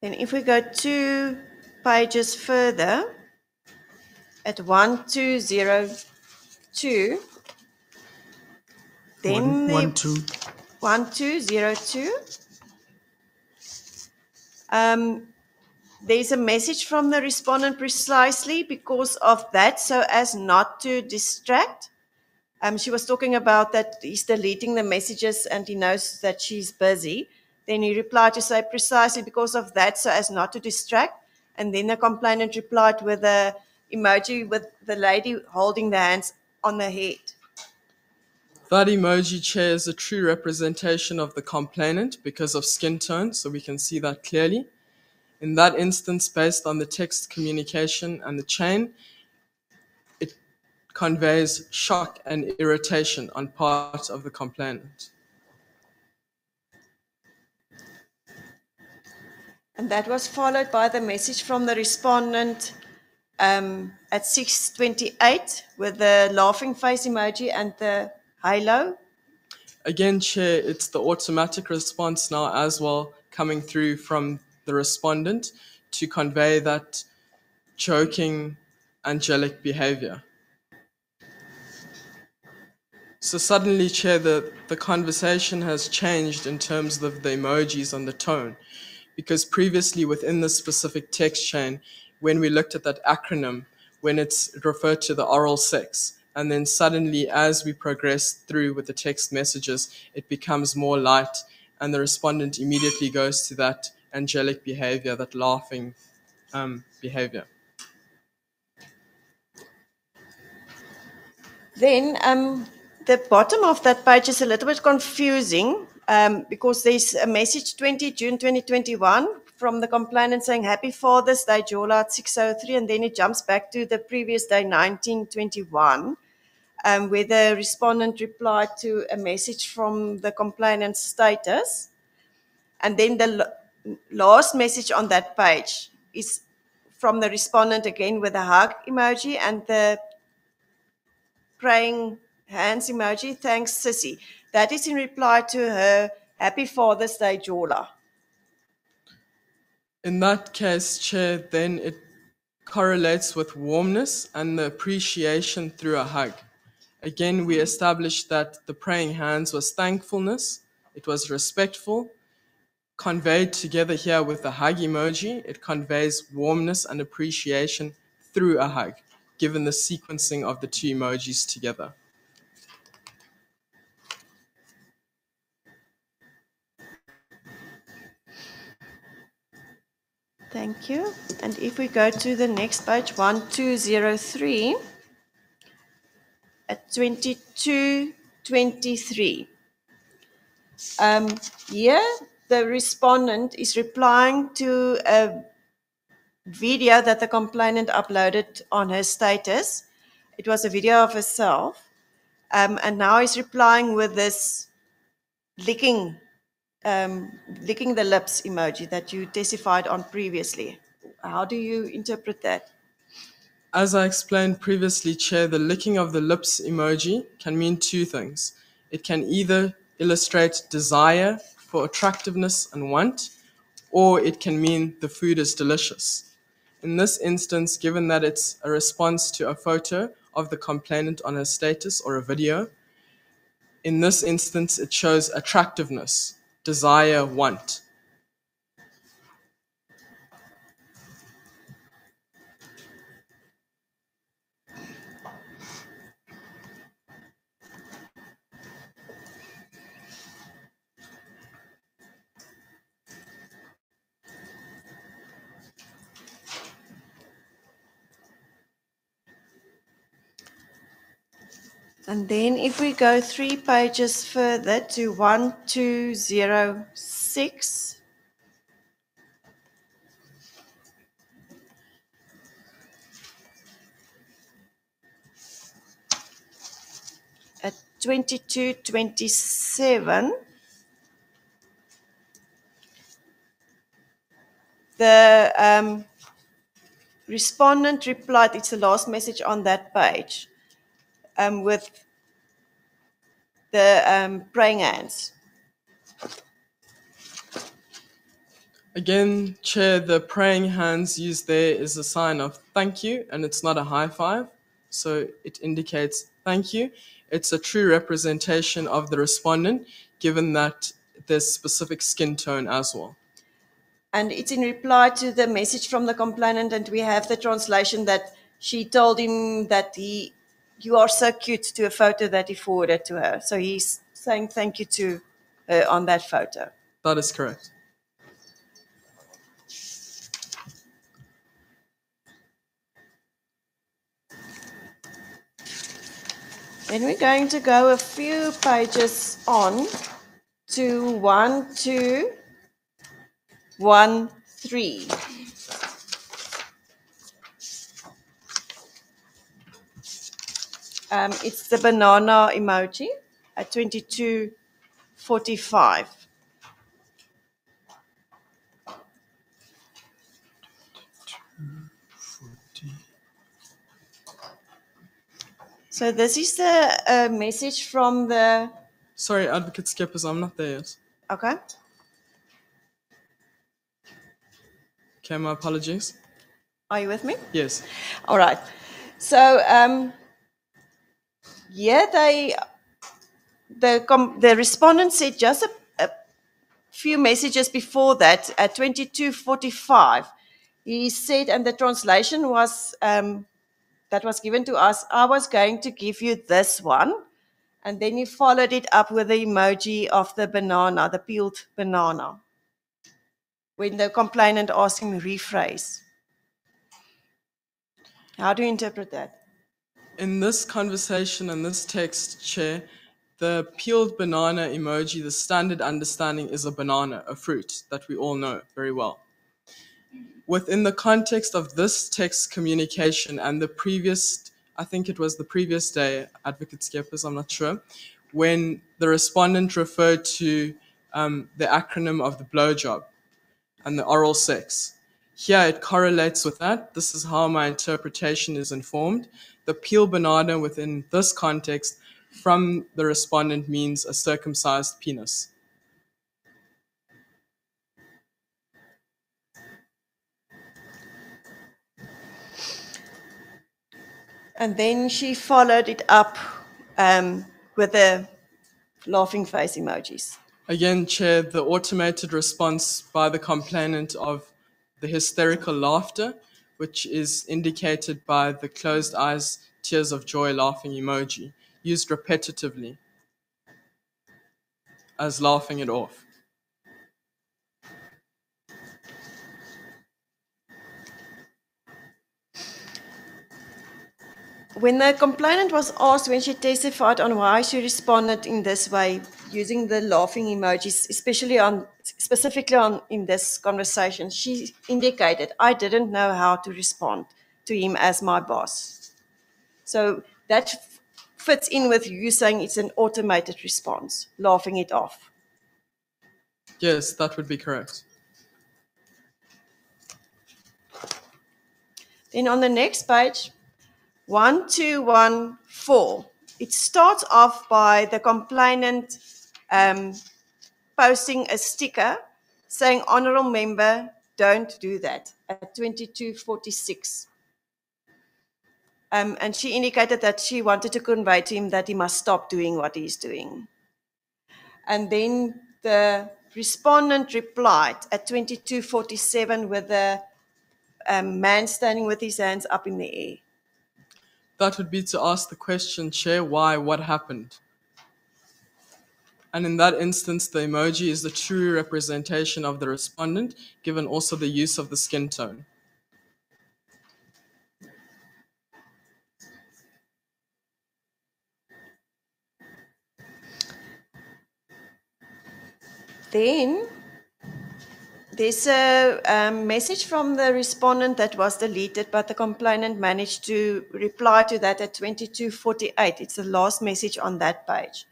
Then if we go 2 pages further, at 1202, then the 1202, there's a message from the respondent precisely because of that, so as not to distract. She was talking about that he's deleting the messages and he knows that she's busy. Then he replied to say precisely because of that, so as not to distract. And then the complainant replied with a emoji with the lady holding the hands on the head. That emoji, Chair, is a true representation of the complainant because of skin tone, so we can see that clearly. In that instance, based on the text communication and the chain, it conveys shock and irritation on part of the complainant. And that was followed by the message from the respondent at 6:28 with the laughing face emoji and the halo. Again, Chair, it's the automatic response now as well coming through from the respondent to convey that joking, angelic behavior. So suddenly, Chair, the conversation has changed in terms of the emojis and the tone. Because previously within the specific text chain, when we looked at that acronym, when it's referred to the oral sex, and then suddenly as we progress through with the text messages, it becomes more light and the respondent immediately goes to that angelic behavior, that laughing behavior. Then the bottom of that page is a little bit confusing because there's a message 20 June 2021 from the complainant saying Happy Father's Day, Jola at 6:03, and then it jumps back to the previous day, 1921, where the respondent replied to a message from the complainant's status. And then the last message on that page is from the respondent again with a hug emoji and the praying hands emoji. Thanks, Sissy. That is in reply to her Happy Father's Day, Jola. In that case, Chair, then it correlates with warmness and the appreciation through a hug. Again, we established that the praying hands was thankfulness, it was respectful, conveyed together here with the hug emoji, it conveys warmness and appreciation through a hug, given the sequencing of the two emojis together. Thank you. And if we go to the next page, 1203, at 2223. Here, the respondent is replying to a video that the complainant uploaded on her status. It was a video of herself. And now he's replying with this licking the lips emoji that you testified on previously. How do you interpret that? As I explained previously, Chair, the licking of the lips emoji can mean two things. It can either illustrate desire for attractiveness and want, or it can mean the food is delicious. In this instance, given that it's a response to a photo of the complainant on her status or a video, in this instance, it shows attractiveness, desire, want. And then if we go 3 pages further to 1206, at 2227, the respondent replied, it's the last message on that page, with the praying hands. Again, Chair, the praying hands used there is a sign of thank you, and it's not a high five. So it indicates thank you. It's a true representation of the respondent, given that there's specific skin tone as well. And it's in reply to the message from the complainant, and we have the translation that she told him that you are so cute, to a photo that he forwarded to her. So he's saying thank you to her on that photo. That is correct. Then we're going to go a few pages on to 1213. It's the banana emoji at 2245. So this is the message from the... Sorry, Advocate Skeppers, I'm not there yet. Okay. Okay, my apologies. Are you with me? Yes. All right. So the respondent said just a few messages before that at 2245. He said, and the translation was that was given to us, I was going to give you this one. And then he followed it up with the emoji of the banana, the peeled banana, when the complainant asked him to rephrase. How do you interpret that? In this conversation and this text, Chair, the peeled banana emoji, the standard understanding is a banana, a fruit that we all know very well. Within the context of this text communication and the previous, I think it was the previous day, Advocate Skeppers, I'm not sure, when the respondent referred to the acronym of the blowjob and the oral sex. Here it correlates with that. This is how my interpretation is informed. The peel banana within this context from the respondent means a circumcised penis. And then she followed it up with the laughing face emojis. Again, Chair, the automated response by the complainant of the hysterical laughter, which is indicated by the closed eyes, tears of joy laughing emoji, used repetitively as laughing it off. When the complainant was asked when she testified on why she responded in this way, using the laughing emojis, specifically in this conversation, she indicated, I didn't know how to respond to him as my boss. So that fits in with you saying it's an automated response, laughing it off. Yes, that would be correct. Then on the next page, 1214, it starts off by the complainant posting a sticker saying, Honourable Member, don't do that, at 2246. And she indicated that she wanted to convey to him that he must stop doing what he's doing. And then the respondent replied at 2247 with a man standing with his hands up in the air. That would be to ask the question, Chair, why, what happened? And in that instance, the emoji is the true representation of the respondent, given also the use of the skin tone. Then there's a message from the respondent that was deleted, but the complainant managed to reply to that at 2248. It's the last message on that page.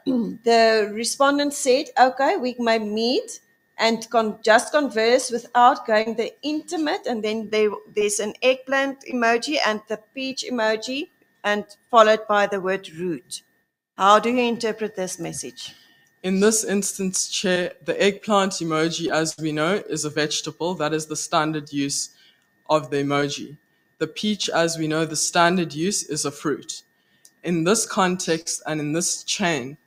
The respondent said, okay, we may meet and just converse without going the intimate, and then there's an eggplant emoji and the peach emoji, and followed by the word rude. How do you interpret this message? In this instance, Chair, the eggplant emoji, as we know, is a vegetable. That is the standard use of the emoji. The peach, as we know, the standard use is a fruit. In this context and in this chain,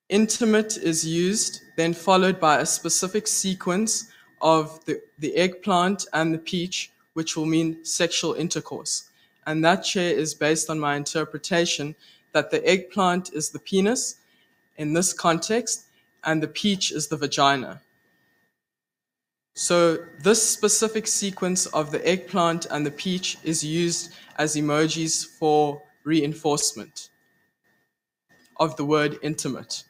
intimate is used, then followed by a specific sequence of the eggplant and the peach, which will mean sexual intercourse. And that, Chair, is based on my interpretation that the eggplant is the penis in this context, and the peach is the vagina. So this specific sequence of the eggplant and the peach is used as emojis for reinforcement of the word intimate.